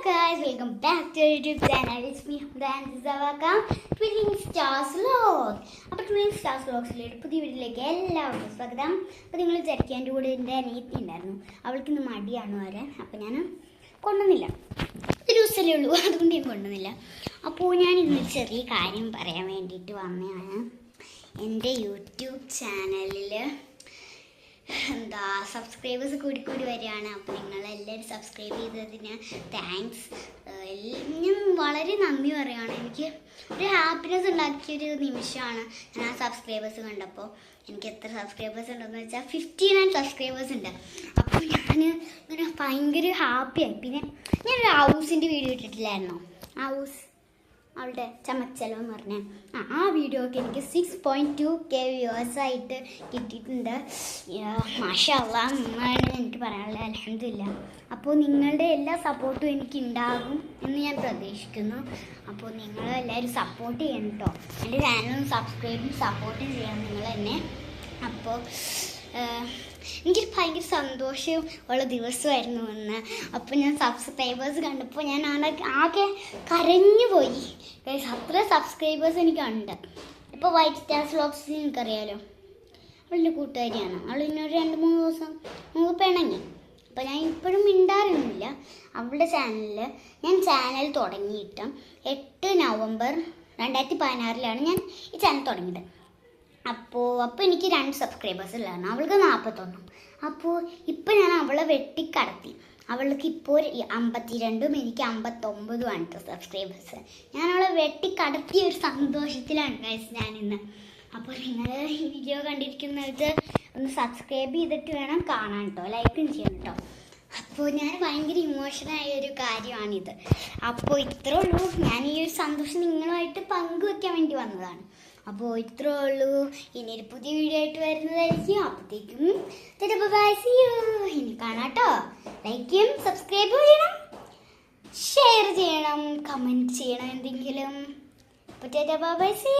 guys, welcome back to our YouTube channel. It's me, Hamdan Zawaka, Twin Stars Vlog. അപ്പോൾ twin stars വ്ലോഗ്സിലെ പുതിയ വീട്ടിലേക്ക് എല്ലാവർക്കും സ്വാഗതം. അപ്പോൾ നിങ്ങൾ വിചാരിക്കുക എൻ്റെ കൂടെ എൻ്റെ അനിയത്തി ഉണ്ടായിരുന്നു, അവൾക്ക് ഇന്ന് മടിയാണ് വരാൻ. അപ്പോൾ ഞാൻ കൊണ്ടുവന്നില്ല, ഒരു ദിവസമല്ലേ ഉള്ളൂ, അതുകൊണ്ട് ഞാൻ കൊണ്ടുവന്നില്ല. അപ്പോൾ ഞാൻ ഇന്ന് ചെറിയ കാര്യം പറയാൻ വേണ്ടിയിട്ട് വന്നതാണ്. എൻ്റെ യൂട്യൂബ് ചാനലിൽ സബ്സ്ക്രൈബേഴ്സ് കൂടി വരികയാണ്. അപ്പോൾ നിങ്ങളെല്ലാവരും സബ്സ്ക്രൈബ് ചെയ്തതിന് താങ്ക്സ്. ഞാൻ വളരെ നന്ദി പറയുകയാണ്. എനിക്ക് ഒരു ഹാപ്പിനെസ് ഉണ്ടാക്കിയൊരു നിമിഷമാണ് ഞാൻ ആ സബ്സ്ക്രൈബേഴ്സ് കണ്ടപ്പോൾ. എനിക്ക് എത്ര സബ്സ്ക്രൈബേഴ്സ് ഉണ്ടെന്ന് വെച്ചാൽ 59 സബ്സ്ക്രൈബേഴ്സ് ഉണ്ട്. അപ്പോൾ ഞാൻ ഇങ്ങനെ ഭയങ്കര ഹാപ്പിയായി. പിന്നെ ഞാനൊരു ഹൗസിൻ്റെ വീഡിയോ ഇട്ടിട്ടില്ലായിരുന്നോ, ഹൗസ് അവളുടെ ചമച്ചലവെന്ന് പറഞ്ഞാൽ ആ വീഡിയോക്ക് എനിക്ക് 6.2K വ്യൂവേഴ്സായിട്ട് കിട്ടിയിട്ടുണ്ട്. മാഷാ അല്ലാഹ്, എന്നാണ് എനിക്ക് പറയാനുള്ളത്. അൽഹംദുലില്ലാ. അപ്പോൾ നിങ്ങളുടെ എല്ലാ സപ്പോർട്ടും എനിക്ക് ഉണ്ടാകും എന്ന് ഞാൻ പ്രതീക്ഷിക്കുന്നു. അപ്പോൾ നിങ്ങളെല്ലാവരും സപ്പോർട്ട് ചെയ്യണം കേട്ടോ. എൻ്റെ ചാനലും സപ്പോർട്ടും ചെയ്യണം നിങ്ങൾ തന്നെ. അപ്പോൾ എനിക്കൊരു ഭയങ്കര സന്തോഷം ഉള്ള ദിവസമായിരുന്നു ഇന്ന്. അപ്പോൾ ഞാൻ സബ്സ്ക്രൈബേഴ്സ് കണ്ടപ്പോൾ ഞാൻ ആകെ കരഞ്ഞു പോയി. അത്ര സബ്സ്ക്രൈബേഴ്സ് എനിക്കുണ്ട്. ഇപ്പോൾ വൈറ്റ് സ്റ്റാർസ് വ്ലോഗ്സ് എനിക്കറിയാലോ, അവളുടെ കൂട്ടുകാരിയാണ്. അവൾ ഇന്നൊരു 2-3 ദിവസം മുമ്പ് പിണങ്ങി. അപ്പോൾ ഞാൻ ഇപ്പോഴും മിണ്ടാറൊന്നുമില്ല. അവളുടെ ചാനലിൽ ഞാൻ ചാനൽ തുടങ്ങിയിട്ട് 8 നവംബർ 2016 ഞാൻ ഈ ചാനൽ തുടങ്ങിയത്. അപ്പോൾ എനിക്ക് 2 സബ്സ്ക്രൈബേഴ്സ് ഉള്ളതാണ്, അവൾക്ക് 41. അപ്പോൾ ഇപ്പോൾ ഞാൻ അവളെ വെട്ടിക്കടത്തി. അവൾക്ക് ഇപ്പോൾ 52ഉം എനിക്ക് 59ഉമാണ് സബ്സ്ക്രൈബേഴ്സ്. ഞാൻ അവളെ വെട്ടിക്കടത്തിയ ഒരു സന്തോഷത്തിലാണ് ഗൈസ് ഞാനിന്ന്. അപ്പോൾ നിങ്ങൾ ഈ വീഡിയോ കണ്ടിരിക്കുന്നത് ഒന്ന് സബ്സ്ക്രൈബ് ചെയ്തിട്ട് വേണം കാണാൻ കേട്ടോ, ലൈക്കും ചെയ്യണം കേട്ടോ. അപ്പോൾ ഞാൻ ഭയങ്കര ഇമോഷനായ ഒരു കാര്യമാണിത്. അപ്പോൾ ഇത്രേ ഉള്ളൂ. ഞാൻ ഈ ഒരു സന്തോഷം നിങ്ങളുമായിട്ട് പങ്കുവയ്ക്കാൻ വേണ്ടി വന്നതാണ്. അപ്പോൾ ഇത്രേ ഉള്ളൂ. ഇനി ഒരു പുതിയ വീഡിയോ ആയിട്ട് വരുന്നതായിരിക്കും. അപ്പോഴത്തേക്കും ബൈ, സീ യു. ഇനി കാണാട്ടോ. ലൈക്ക് ചെയ്യണം, സബ്സ്ക്രൈബ് ചെയ്യണം, ഷെയർ ചെയ്യണം, കമൻറ്റ് ചെയ്യണം എന്തെങ്കിലും. അപ്പോൾ ബൈ, സീ യു.